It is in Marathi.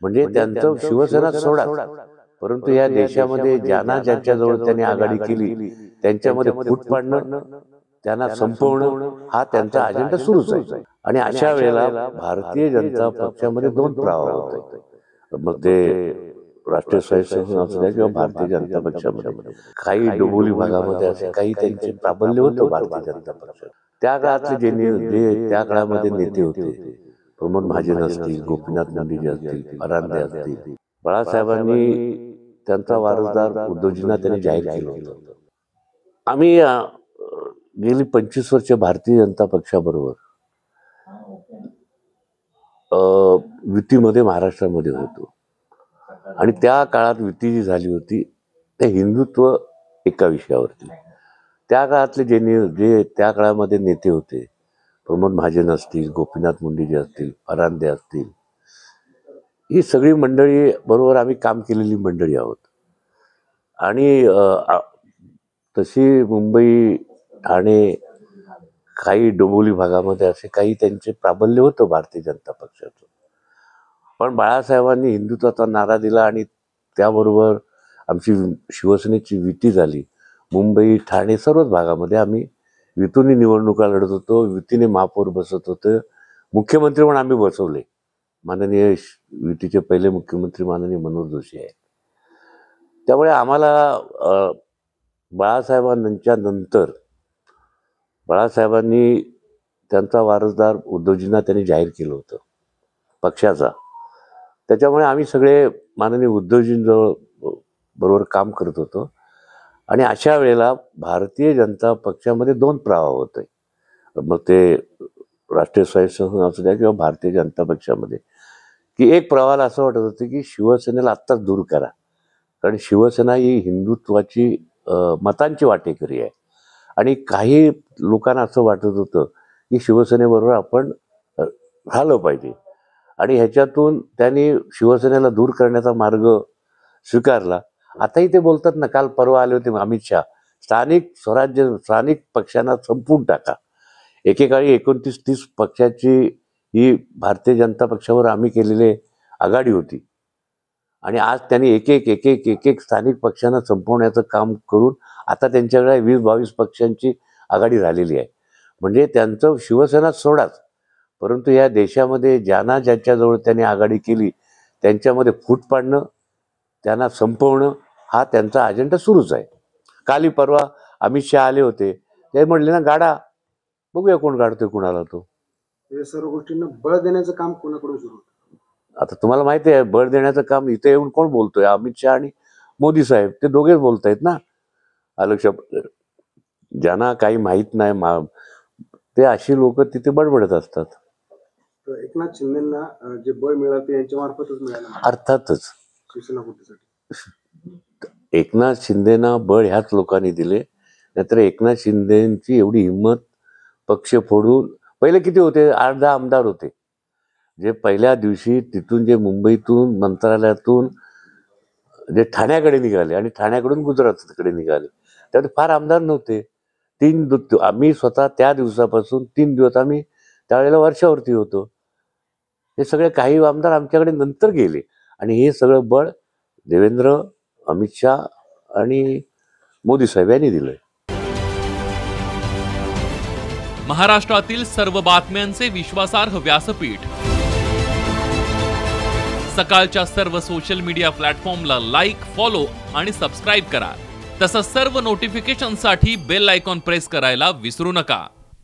म्हणजे त्यांचं शिवसेना सोडा, परंतु या देशामध्ये ज्यांना ज्यांच्याजवळ त्यांनी आघाडी केली त्यांच्यामध्ये फूट पाडणं, त्यांना संपवणं हा त्यांचा अजेंडा सुरूच आहे. आणि अशा वेळेला भारतीय जनता पक्षामध्ये दोन प्रवाह होते, मग ते राष्ट्रीय स्वयंसेवक असू द्या किंवा भारतीय जनता पक्षामध्ये. काही डोंबिवली भागामध्ये असे काही त्यांचे प्राबल्य होतं भारतीय जनता पक्षात. त्या काळातले जे त्या काळामध्ये नेते होते, प्रमोद महाजन असतील, गोपीनाथ मुंडे असतील, परांदे असतील, बाळासाहेबांनी त्यांचा वारसदार उद्धवजींना त्यांनी जाहीर केलं होतं. आम्ही गेली 25 वर्ष भारतीय जनता पक्षाबरोबर युतीमध्ये महाराष्ट्रामध्ये होतो. आणि त्या काळात युती जी झाली होती ते हिंदुत्व एका विषयावरती. त्या काळातले जे त्या काळामध्ये नेते होते, प्रमोद महाजन असतील, गोपीनाथ मुंडे असतील, परांदे असतील, ही सगळी मंडळी बरोबर आम्ही काम केलेली मंडळी आहोत. आणि तशी मुंबई, ठाणे, काही डोंबिवली भागामध्ये असे काही त्यांचे प्राबल्य होतं भारतीय जनता पक्षाचं. पण बाळासाहेबांनी हिंदुत्वाचा नारा दिला आणि त्याबरोबर आमची शिवसेनेची युती झाली. मुंबई, ठाणे सर्वच भागामध्ये आम्ही युतीने निवडणुका लढत होतो, युतीने महापौर बसत होतं, मुख्यमंत्री पण आम्ही बसवले. माननीय युतीचे पहिले मुख्यमंत्री माननीय मनोहर जोशी आहेत. त्यामुळे आम्हाला बाळासाहेबांच्या नंतर बाळासाहेबांनी त्यांचा वारसदार उद्धवजींना त्यांनी जाहीर केलं होतं पक्षाचा. त्याच्यामुळे आम्ही सगळे माननीय उद्धवजींजवळ बरोबर काम करत होतो. आणि अशा वेळेला भारतीय जनता पक्षामध्ये दोन प्रवाह होते, मग ते राष्ट्रीय स्वयंसेवक असू द्या किंवा भारतीय जनता पक्षामध्ये. की एक प्रवाहाला असं वाटत होतं की शिवसेनेला आत्ताच दूर करा, कारण शिवसेना ही हिंदुत्वाची मतांची वाटेकरी आहे. आणि काही लोकांना असं वाटत होतं की शिवसेनेबरोबर आपण राहिलं पाहिजे. आणि ह्याच्यातून त्यांनी शिवसेनेला दूर करण्याचा मार्ग स्वीकारला. आताही ते बोलतात ना, काल परवा आले होते अमित शहा, स्थानिक स्वराज्य, स्थानिक पक्षांना संपवून टाका. एकेकाळी 29-30 पक्षाची ही भारतीय जनता पक्षावर आम्ही केलेली आघाडी होती. आणि आज त्यांनी एक एक स्थानिक पक्षांना संपवण्याचं काम करून आता त्यांच्याकडे 20-22 पक्षांची आघाडी झालेली आहे. म्हणजे त्यांचं शिवसेना सोडाच, परंतु या देशामध्ये ज्यांना ज्यांच्याजवळ त्यांनी आघाडी केली त्यांच्यामध्ये फूट पाडणं, त्यांना संपवणं हा त्यांचा अजेंडा सुरूच आहे. काली परवा अमित शहा आले होते, ते म्हणले ना गाडा, बघूया कोण काढतोय कुणाला. तो हे सर्व गोष्टींना बळ देण्याचं काम कोणाकडून सुरू होतं? आता तुम्हाला माहिती आहे बळ देण्याचं काम इथे येऊन कोण बोलतोय? अमित शहा आणि मोदी साहेब, ते दोघेच बोलतायत ना. ज्यांना काही माहीत नाही ते अशी लोक तिथे बडबडत असतात. एकनाथ शिंदेना जे बळ मिळालं ते यांच्या मार्फतच मिळालं. अर्थातच शिवसेना फुटीसाठी एकनाथ शिंदेना बळ ह्याच लोकांनी दिले. नाहीतर एकनाथ शिंदेची एवढी हिंमत, पक्ष फोडून पहिले किती होते, 8-10 आमदार होते, जे पहिल्या दिवशी तिथून जे मुंबईतून मंत्रालयातून जे ठाण्याकडे निघाले आणि ठाण्याकडून गुजरातकडे निघाले, त्यात फार आमदार नव्हते. आम्ही स्वतः त्या दिवसापासून 3 दिवस आम्ही त्यावेळेला वर्षावरती होतो. हे सगळे काही आमदार आमच्याकडे नंतर गेले. आणि हे सगळं बळ देवेंद्र, अमित शहा आणि मोदी साहेब यांनी दिलंय. महाराष्ट्रातील सर्व बातम्यांचे विश्वासार्ह व्यासपीठ, सकाळच्या सर्व सोशल मीडिया प्लॅटफॉर्मला लाईक, फॉलो आणि सबस्क्राईब करा. तसंच सर्व नोटिफिकेशनसाठी बेल आयकॉन प्रेस करायला विसरू नका.